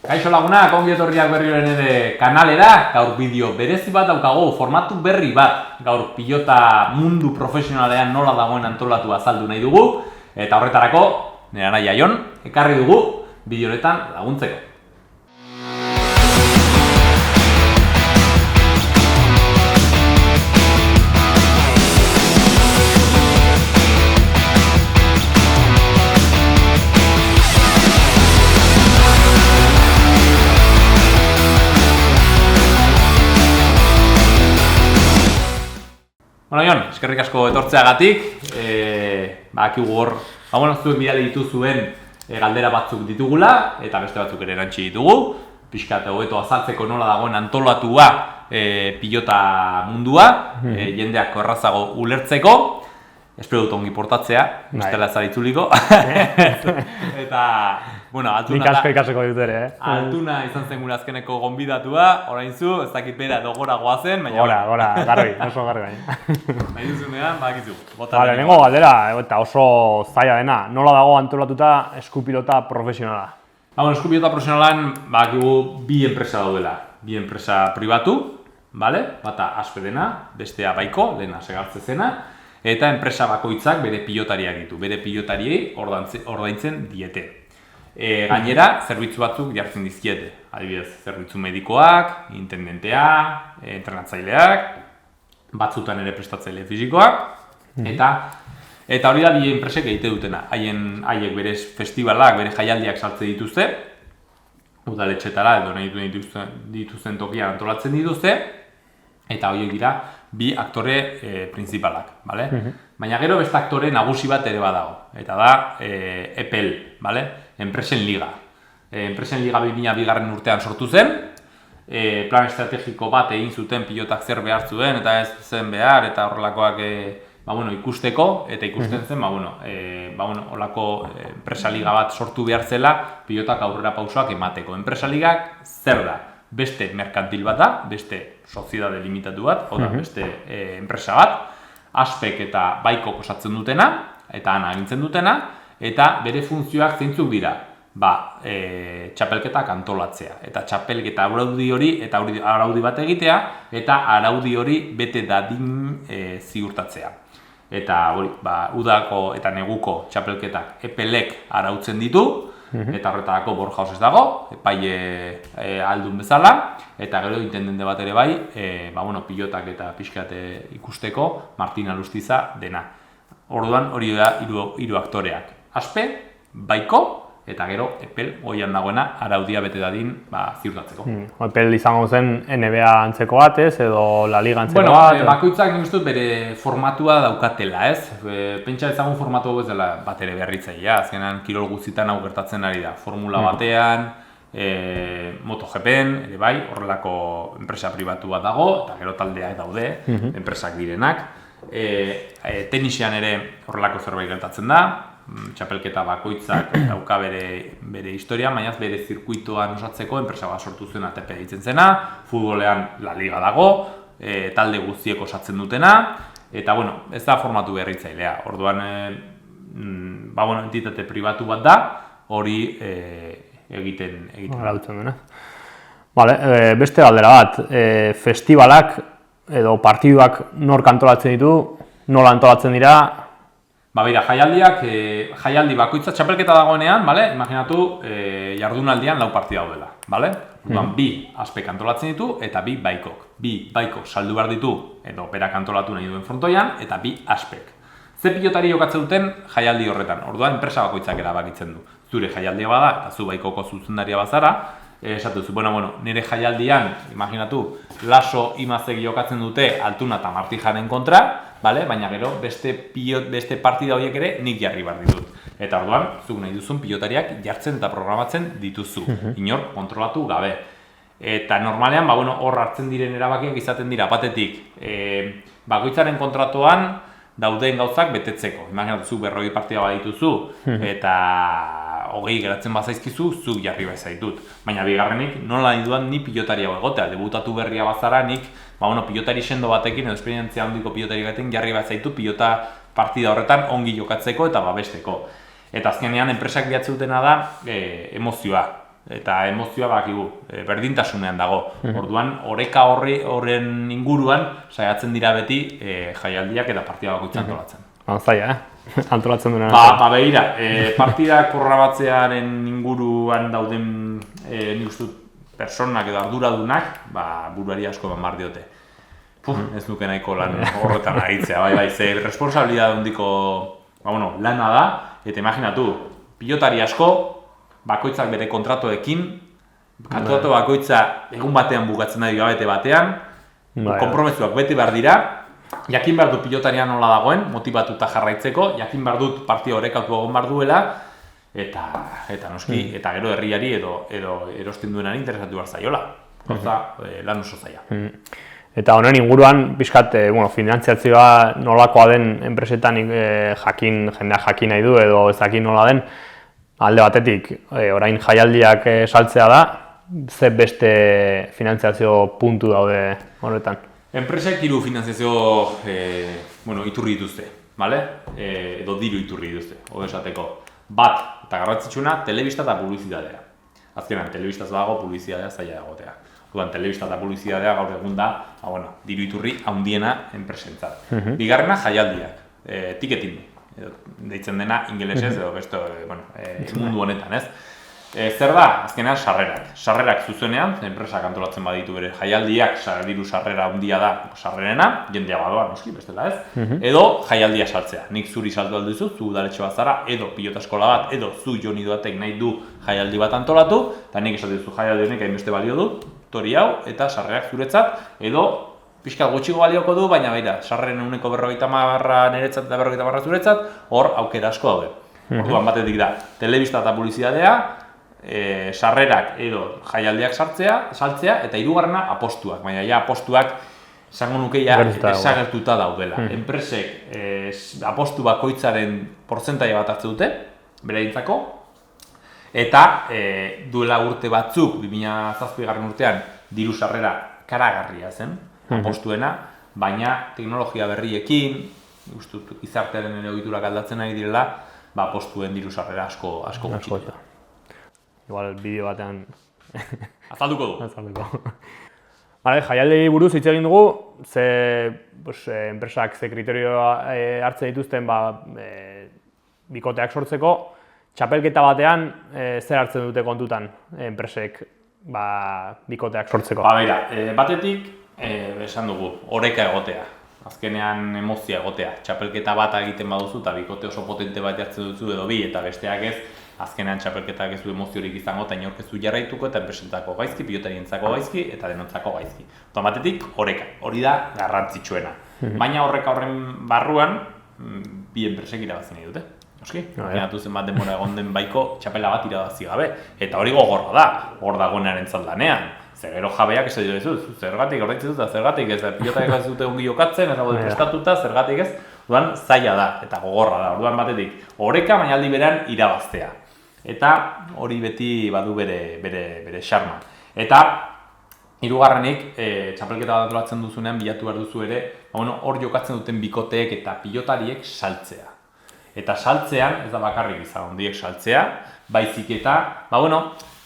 Kaixo lagunak, ongi etorriak berrioren ere kanalera, gaur bideo berezi bat daukagu, formatu berri bat, gaur pilota mundu profesionalean nola dagoen antolatu azaldu nahi dugu, eta horretarako, nire anaia Jon, ekarri dugu bideo honetan laguntzeko. Bueno, Jon, eskerrik asko etortzeagatik, badakigu hor, zuek bidali dituzuen galdera batzuk ditugula, eta beste batzuk ere erantzi ditugu, pixka eta hobeto azaltzeko nola dagoen antolatua pilota mundua, jendeak errazago ulertzeko, espero dut ongi portatzea, bestela ez zaritzuliko, eta, bueno, Nik asko ikaseko dut ere, Altuna izan zen gure azkeneko gonbidatua, orain zu, ez dakit bera edo gora goazen, baina... Gora, garbi, oso garbi baina. Nahi duzunean, badakizu. Lehenengo galdera, eta oso zaila dena, nola dago antolatuta eskupilota profesionala? Eskupilota profesionalan, badakigu bi enpresa daudela. Bi enpresa pribatu, bata Aspedena, bestea Baiko, lehena Segartze zena, eta enpresa bakoitzak bere pilotariak ditu, bere pilotariei ordaintzen diete. Gainera, zerbitzu batzuk jartzen dizkiete, adibidez, zerbitzu medikoak, intendentea, entrenatzaileak, batzutan ere prestatzaile fisikoak, eta hori da bi enpresek egite dutena. Haiek bere festivalak, bere jaialdiak saltze dituzte, udaletxetara edo nahi dituzten tokian antolatzen dituzte, eta horiek dira bi aktore principalak, baina gero beste aktore nagusi bat ere badago, eta da EPEL, Enpresen Liga. Enpresen Liga 2002 urtean sortu zen, plan estrategiko bat egin zuten pilotak zer behar zuen, eta ez zen behar, eta horrelakoak ikusteko, eta ikusten zen, horrelako enpresa liga bat sortu behar zela, pilotak aurrera pausoak emateko. Enpresa ligak zer da? Beste merkantil bat da, beste soziedade limitatu bat, beste enpresa bat, Aspek eta Baikok osatzen dutena, eta ana agintzen dutena, eta bere funtzioak zeintzuk dira? Txapelketak antolatzea, eta txapelketa araudi hori, eta araudi bat egitea, eta araudi hori bete dadin ziurtatzea. Eta udako eta neguko txapelketak EPELek arautzen ditu, eta horretarako Borja Osez dago, epaile aldun bezala, eta gero intendente bat ere bai, pilotak eta pixkate ikusteko Martin Alustiza dena. Orduan hori da hiru aktoreak. Aspe, Baiko, eta gero EPEL goian dagoena araudia bete dadin ziurtatzeko. EPEL izango zen NBA antzeko bat, edo La Liga antzeko bat? Bakoitzak nik uste dut bere formatua daukatela, ez? Pentsa ezagun formatu ez dela bat ere berritzailea, azkenan kirol guztietan hau gertatzen ari da. Formula batean, MotoGPen, ere bai, horrelako enpresa pribatu bat dago, eta gero taldeak daude, enpresak direnak. Tenisean ere horrelako zerbait gertatzen da, txapelketa bakoitzak dauka bere historia, baina bere zirkuitoan osatzeko enpresa bat sortu zuen ATP ditzen zena, futbolean La Liga dago, talde guztiek osatzen dutena, eta ez da formatu berritzailea. Orduan, entitate pribatu bat da, hori egiten duena. Beste galdera bat, festivalak edo partiduak nork antolatzen ditu, nola antolatzen dira? Jaialdi bakoitza txapelketa dagoenean, imaginatu jardunaldian 4 partida daudela, bi Aspek antolatzen ditu eta bi Baikok. Bi Baikok saldu behar ditu, edo berak antolatu nahi duen frontoian, eta bi Aspek. Ze pilotari jokatzen duten jaialdi horretan, orduan enpresa bakoitzak erabakitzen du. Zure jaialdia bada, eta zu Baikoko zuzendaria bazara, esatu zu, nire jaialdian, imaginatu, Laso Imazek jokatzen dute Altuna eta Martijaren kontra, baina gero beste partida horiek ere nik jarri behar ditut. Eta orduan, zuk nahi duzun pilotariak jartzen eta programatzen dituzu, inor kontrolatu gabe. Eta normalean, hor hartzen diren erabakiak izaten dira, batetik, bakoitzaren kontratuan dauden gauzak betetzeko. Imaginatu, zuk 40 partida bat dituzu, eta 20 geratzen bazaizkizu, zuk jarri bazaitut. Baina bigarrenik, nola nahi duan ni pilotari hau egotea, debutatu berria bazara, nik pilotari sendo batekin, edo esperientzia handiko pilotari batekin jarri bazaitut pilota partida horretan ongi jokatzeko eta babesteko. Eta azkenean enpresak bilatzen dutena da emozioa. eta emozioa bakigu, berdintasunean dago. Orduan, oreka horren inguruan saiatzen dira beti jaialdiak eta partida bakoitza antolatzen. Zaila, antolatzen duena. Begira, partidak programatzearen inguruan dauden nik uste dut personak edo arduradunak, buruari asko eman behar diote. Ez nuke nahiko lan horretan aritzea, bai, ze responsabilidade handiko lana da, eta imaginatu, pilotari asko, bakoitzak bere kontratuekin, kontratu bakoitza egun batean bukatzen da hilabete batean, konpromezuak bete behar dira, jakin behar du pilotaria nola dagoen, motibatuta jarraitzeko, jakin behar dut partida orekatu egon behar duela, eta noski, eta gero herriari edo erosten duenari interesatu behar zaiola. Hortza, lan oso zaila. Eta honen inguruan, pixkat, finantziazioa nolakoa den enpresetan jendeak jakin nahi du edo ez dakin nola den, alde batetik, orain jaialdiak saltzea da, ze beste finantziazio puntu daude horretan? Enpresek hiru finantziazio iturri dituzte, edo diru iturri dituzte, hobe esateko. Bat, eta garrantzitsuna, telebista eta publizitatea. Azkenan, telebistaz dago, publizitatea zaila egotea. Orduan, telebista eta publizitatea gaur egun da, diru iturri handiena enpresentzat. Bigarrena, jaialdiak, ticketing, deitzen dena ingelesez edo beste mundu honetan, ez? Zer da, azkenean, sarrerak zuzenean, enpresak antolatzen baditu bere jaialdiak, diru sarrera handia da sarrerena, jendea badoa, noski, bestela ez, edo jaialdia saltzea. Nik zuri saltu alduzu, zu udaletxe bat zara, edo pilota eskola bat, edo zu Joni Duatek nahi du jaialdi bat antolatu, eta nik esatu duzu jaialdi honek hainbeste balio du, tori hau, eta sarrerak zuretzat, edo pixkat gutxiko balioko du, baina baita, sarreren eguneko 50 niretzat eta 50 zuretzat, hor aukera asko daude. Orduan batetik da, telebista eta publizitatea, sarrerak edo jaialdiak saltzea, eta hirugarrena apostuak, baina apostuak esango nuke desagertuta daudela. Enpresek apostu bakoitzaren portzentaia bat hartzen dute, beraientzako, eta duela urte batzuk, 2007 urtean, diru sarrera karagarria zen, apostuena, baina teknologia berriekin, gizartearen ere ohiturak aldatzen ari direla, apostuen diru sarrera asko gutxi dira. Igual bideo batean azalduko du. Jaialdi buruz hitz egin dugu, enpresak ze kriterioa hartzen dituzten bikoteak sortzeko, txapelketa batean zer hartzen dute kontutan enpresek bikoteak sortzeko? Batetik, esan dugu, oreka egotea. Azkenean emozia egotea. Txapelketa bat egiten baduzu eta bikote oso potente bat jartzen duzu edo bi eta besteak ez, azkenean txapelketak ez du emoziorik izango eta inork ez du jarraituko eta enpresentako gaizki, pilotarientzako gaizki eta denontzako gaizki. Batetik, oreka. Hori da garrantzitsuena. Baina horren barruan, bi enpresek irabazi nahi dute. Imaginatu zenbat denbora egon den baiko txapela bat irabazi gabe. Eta hori gogorra da, hor dagoenaren zaldanean. Gero jabeak ez dut ez, zergatik horretzen dut, zergatik ez, pilotak ez dute ongi jokatzen, ez dago prestatuta, zergatik ez, orduan zaila da eta gogorra da, orduan batetik oreka baina aldi berean irabaztea. Eta hori beti badu bere xarma. Eta hirugarrenik, txapelketa bat antolatzen duzunean bilatu behar duzu ere, hor jokatzen duten bikoteek eta pilotariek saltzea. Eta saltzean, ez da bakarrik izan hondiek saltzea, baizik eta,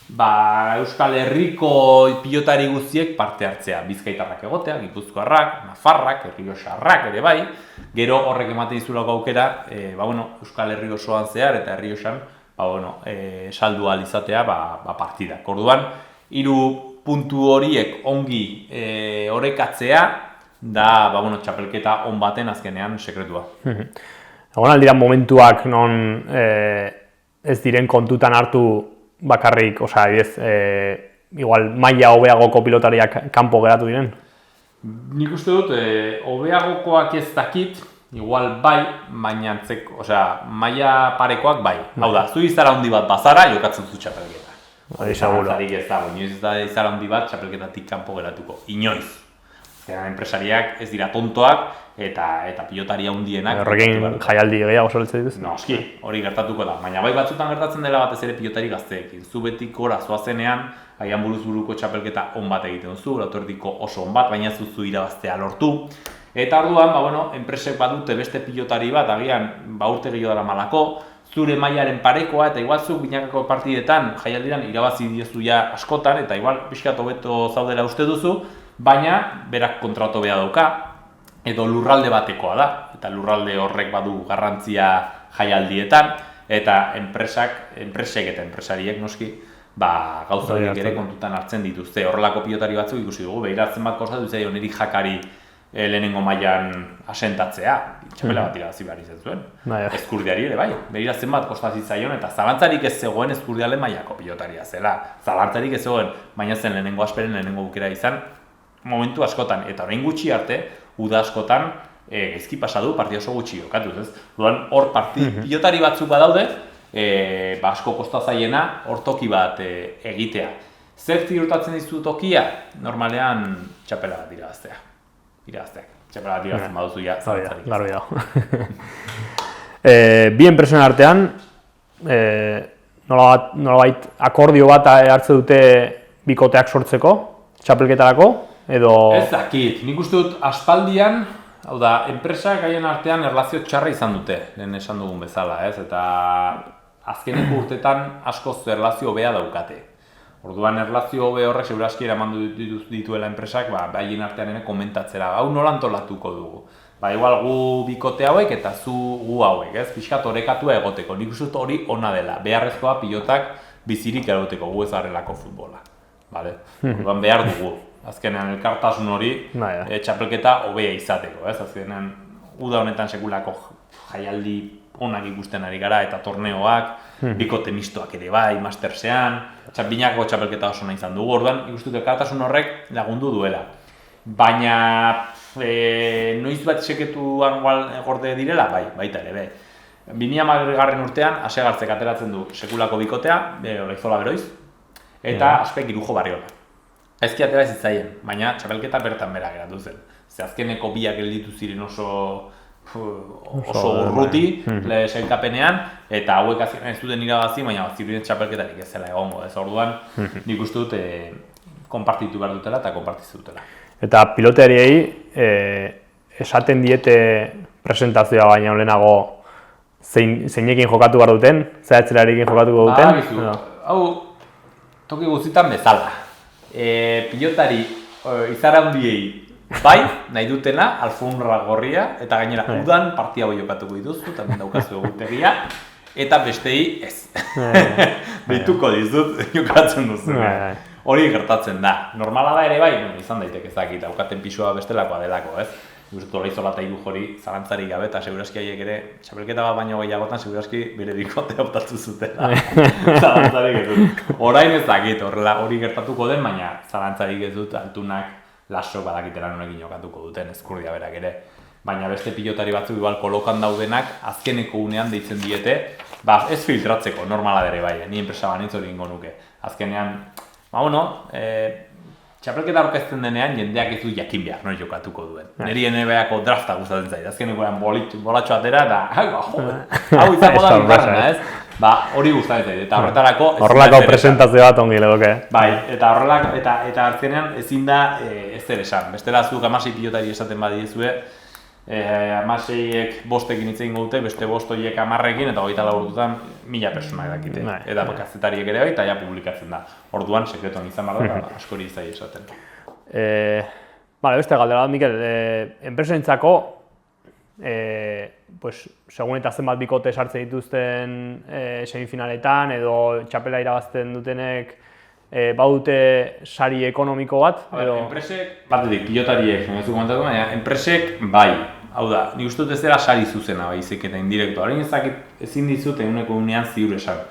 Euskal Herriko pilotari guztiek parte hartzea, bizkaitarrak egotea, gipuzkoarrak, nafarrak, errioxarrak ere bai, gero horrek ematen dizulako aukera, Euskal Herri osoan zehar eta errioxan, saldu ahal izatea partidak. Orduan, 3 puntu horiek ongi orekatzea da, txapelketa on baten azkenean sekretua. Egon aldira momentuak non ez diren kontutan hartu bakarrik, igual maila hobeagoko pilotariak kanpo geratu diren? Nik uste dut, hobeagokoak ez dakit, igual bai, baina maila parekoak bai. Hau da, zu izara handi bat bazara, jokatzen zu txapelketa. Hori seguro. Ez da, inoiz ez da izara handi bat txapelketatik kanpo geratuko, inoiz. Enpresariak ez dira tontoak eta pilotari handienak. Horrekin jaialdi gehiago sortzen dituz? Noski, hori gertatuko da. Baina bai batzutan gertatzen dela batez ere pilotari gazteekin. Zu betik gora zoazenean, haian buruz-buruko txapelketa on bat egiten duzu, autoerdiko oso on bat, baina zuzu irabaztea lortu. Eta orduan, enpresek badute beste pilotari bat, agian urte gehiago dara malako, zure mailaren parekoa, eta igual zuk binakako partidetan jaialdiran irabazi diezu ja askotan, eta igual pixkat hobeto zaudela uste duzu, baina berak kontrato beha dauka, edo lurralde batekoa da, eta lurralde horrek badu garrantzia jaialdietan, eta enpresek eta enpresariek noski, gauza horiek ere kontutan hartzen dituzte. Horrelako pilotari batzuk ikusi dugu, behiratzen bat kostatu zaio niri jakari lehenengo mailan asentatzea, txapela bat irabazi behar izan zuen. Ezkurdiari ere bai, behiratzen bat kostatzen zaion, eta zalantzarik ez zegoen Ezkurdiale mailako pilotaria zela. Zalantzarik ez zegoen, baina zen lehenengo asperen lehenengo bukera izan momentu askotan, eta orain gutxi arte, uda askotan gaizki pasadu partida oso gutxi jokatuz, ez? Duan hor pilotari batzuk badaude, asko kosta zaiena hor toki bat egitea. Zer ziurtatzen dizu tokia? Normalean txapela bat irabaztea. Txapela bat irabazten baduzu ja zalantzarik. Claro, ya. Bi enpresen artean, nolabait akordio bat hartze dute bikoteak sortzeko, txapelketarako, edo... Ez dakit, nik uste dut aspaldian, hau da, enpresak haien artean erlazio txarra izan dute, lehen esan dugun bezala, ez? Eta azkeneko urtetan askoz erlazio hobea daukate. Orduan erlazio hobe horrek seguraski eraman dituela enpresak, haien artean ere komentatzera, hau nola antolatuko dugu. Igual gu bikote hauek eta gu hauek, ez? Pixkat orekatua egoteko, nik uste dut hori ona dela, beharrezkoa pilotak bizirik eroteko, gu ez garelako futbola. Orduan behar dugu. Azkenean elkartasun hori txapelketa hobea izateko, ez? Azkenean uda honetan sekulako jaialdi onak ikusten ari gara eta torneoak, bikote mistoak ere bai, mastersean, binakako txapelketa oso nahi izan dugu, orduan ikustut elkartasun horrek lagundu duela. Baina noiz bat seketuan gorde direla? Baita ere, 2010 urtean Asegartzek ateratzen du sekulako bikotea, Olaizola Beroiz, eta Aspek Irujo Barriola. Gaizki atera zitzaien, baina txapelketa bertan bera geratu zen. Ze azkeneko biak gelditu ziren oso urruti sailkapenean, eta hauek azkenean ez duten irabazi, baina zirudien txapelketarik ez zela egongo. Ez orduan, nik uste dut konpartitu behar dutela eta konpartizu dutela. Eta piloteriei esaten diete presentazioa baina lehenago zeinekin jokatu behar duten, zaiatzelarekin jokatuko duten? Hau, toki guztietan bezala. Pilotari izar handiei bai, nahi dutena, alfombra gorria, eta gainera udan partia hori jokatuko dituzu, eta daukazu egutegia, eta bestei ez. Deituko dizut jokatzen duzu. Hori gertatzen da. Normala da ere bai, izan daiteke ezakit, daukaten pisua bestelakoa delako, ez? Guztu Olaizola eta Irujo hori zalantzarik gabe, eta seguraski haiek ere, txapelketa bat baino gehiagotan, seguraski bere bikotea optatu zutela. Zalantzarik ez dut. Orain ez dakit, hori gertatuko den, baina zalantzarik ez dut altunak lasok badakitela nonekin jokatuko duten Ezkurdia berak ere. Baina beste pilotari batzuk igual kolokan daudenak azkeneko unean deitzen diete, ez filtratzeko, normala dere bai, ni enpresa banitz hori ingo nuke. Azkenean, txapelketa aurkezten denean jendeak ez du jakin behar, noiz jokatuko duen. Neri NBA-ko drafta gustatzen zait, azkenekoan bolatxo atera eta hau izango da bigarrena, ez? Hori gustatzen zait, eta horrelako presentazio bat ongi legoke. Bai, eta azkenean ezin da ez zer esan. Bestela zuk 16 pilotari esaten badiezue, 16ek 5ekin hitz egingo dute, beste 5 horiek 10ekin eta 24 urtetan 1000 pertsonak dakite. Eta kazetariek ere bai, eta ja publikatzen da. Orduan, sekretuan izan behar da, askori izai esaten. Beste galdera bat, Mikel, enpresentzako, segun eta zenbat bikote sartzen dituzten semifinaletan edo txapela irabazten dutenek badute sari ekonomiko bat? Enpresek, batetik, pilotariek, baina enpresek bai. Hau da, nik uste dut ez dela sari zuzena baizik eta indirektu. Horrein ezin dizut eguneko unean ziur esan.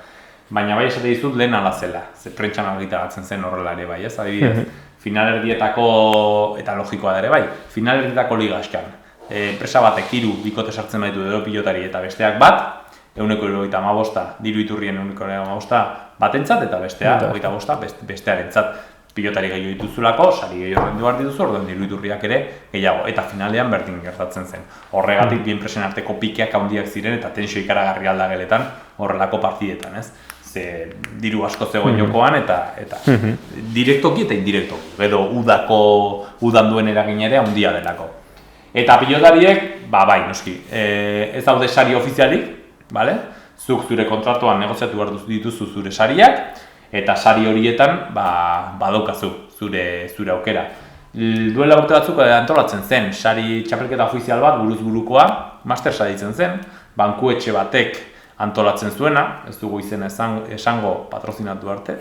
Baina bai esate dizut lehen ala zela. Ze prentxan argitaratzen zen horrela ere bai, ez? Adibidez, finalerdietako, eta logikoa da ere bai, finalerdietako liga askan. Enpresa batek 3 bikote sartzen baitu edo pilotari eta besteak bat, 175, diru iturrien 175 batentzat eta bestea 25 bestearentzat. Pilotari gehiago dituzulako, sari gehiago rendu behar dituzu, orduan diru iturriak ere gehiago. Eta finalean berdin gertatzen zen. Horregatik bi enpresen arteko pikeak handiak ziren eta tensio ikaragarri aldageletan horrelako partidetan, ez? Ze diru asko zegoen jokoan eta direktoki eta indirektoki. Edo udan duen eragin ere handia delako. Eta pilotariek, bai, noski, ez daude sari ofizialik, bale? zuk zure kontratuan negoziatu behar dituzu zure sariak, eta sari horietan badaukazu zure aukera. Duela urte batzuk antolatzen zen, sari txapelketa ofizial bat, buruz burukoa, master saritzen zen, bankuetxe batek antolatzen zuena, ez dugu izena esango patrozinatu arte,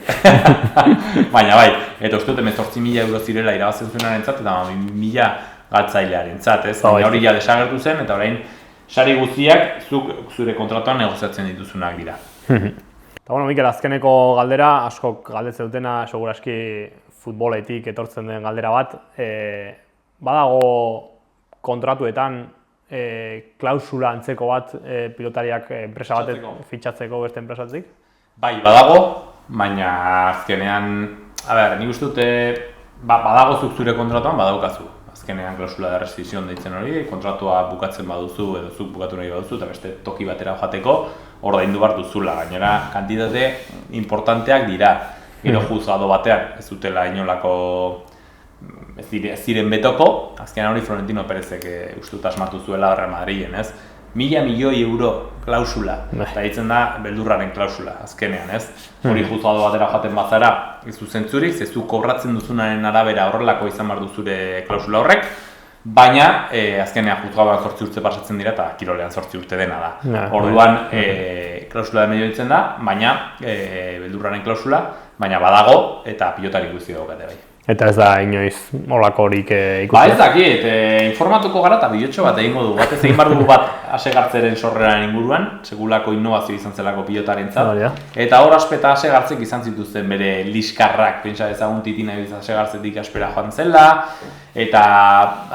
baina bai, eta uste dut 18.000 euro zirela irabazen zuenarentzat eta 2.000 galtzailearentzat, ez? Baina hori ja desagertu zen, eta orain sari guztiak zuk zure kontratuan negoziatzen dituzunak dira. Eta bueno, Mikel, azkeneko galdera, askok galdetzen dutena, seguraski futboletik etortzen den galdera bat, badago kontratuetan klausula antzeko bat pilotariak enpresa batek fitxatzeko beste enpresatik? Bai, badago, baina azkenean, nik uste dute, badago zuk zure kontratuan badaukazu. Azkenean klausula de rescisión deitzen hori, kontratua bukatzen baduzu edo zuk bukatu nahi baduzu eta beste toki batera jateko ordaindu behar duzula. Gainera, kantitate importanteak dira. Gero juzgado batean, ez dutela inolako ez ziren betoko, azkenean hori Florentino Perezek uste dut asmatu zuela Real Madrilen, ez? 1.000 milioi euro klausula, eta ditzen da beldurraren klausula, azkenean, ez? Hori juzgado batera joaten bazara, ez du zentzurik, ez du kobratzen duzunaren arabera horrelako izan behar du zure klausula horrek, baina azkenean juzgadoan 8 urte pasatzen dira eta kirolean 8 urte dena da. Orduan klausula de medio ditzen da, baina beldurraren klausula, baina badago eta pilotari guzti daukate bai. Eta ez da inoiz olakorik ikusten? Ba ez dakit, informatuko gara eta bidotxo bat egingo du. Batez egin behar dugu bat Asegartzeren sorreraren inguruan, segulako innovazio izan zelako pilotarentzat. Eta hor Aspeta Asegartzek izan zituzten bere liskarrak, pentsa ezagun Titina Asegartzetik Aspera joan zela, eta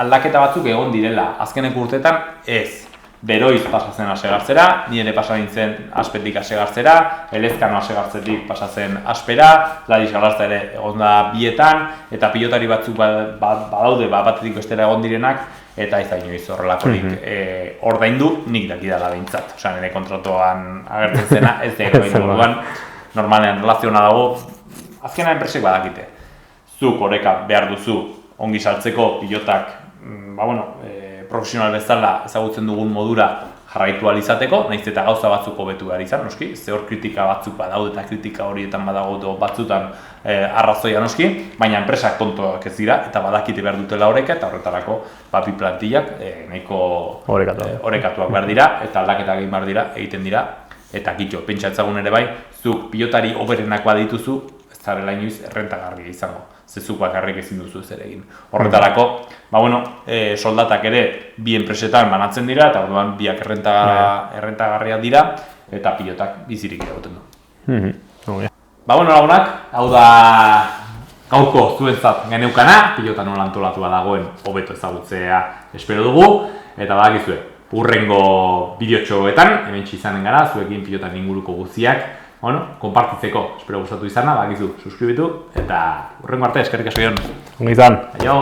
aldaketa batzuk egon direla. Azkeneko urteetan ez. Beroiz pasatzen Asegartzera, ni ere pasa nintzen Aspetik Asegartzera, Elezkano Asegartzetik pasatzen Aspera, Ladis Galarza ere egon da bietan, eta pilotari batzuk badaude batetik bestera egon direnak, eta ez da inoiz horrelakorik ordaindu nik dakidala behintzat. Osea, nire kontratuan agertzen zena, ez da egin moduan, normalean relaziona dago, azkena enpresek badakite. Zuk oreka behar duzu ongi saltzeko pilotak, profesional bezala ezagutzen dugun modura jarraitu ahal izateko, nahiz eta gauza batzuk hobetu behar izan, noski, ze hor kritika batzuk badaude eta kritika horietan badago batzutan arrazoia noski, baina enpresak tontoak ez dira eta badakite behar dutela oreka eta horretarako papi plantillak nahiko orekatuak behar dira eta aldaketak egin behar dira, egiten dira, eta kitxo, pentsa etzagun ere bai, zuk pilotari oberenak badituzu, ez zarela inoiz errentagarria izango. Zezuk bakarrik ezin duzu ez ere egin. Horretarako, soldatak ere bi enpresetan banatzen dira, eta orduan biak errentagarriak dira, eta pilotak bizirik egoten du. Lagunak, hau da gaurko zuentzat geneukana, pilota nola antolatua dagoen hobeto ezagutzea espero dugu, eta badakizue, hurrengo bideotxoetan, hementsi izanen gara, zuekin pilotan inguruko guztiak, konpartitzeko, espero gustatu izana, bakizu, suskribitu, eta hurrengo arte eskerrik asko joan. Ongi izan. Aio!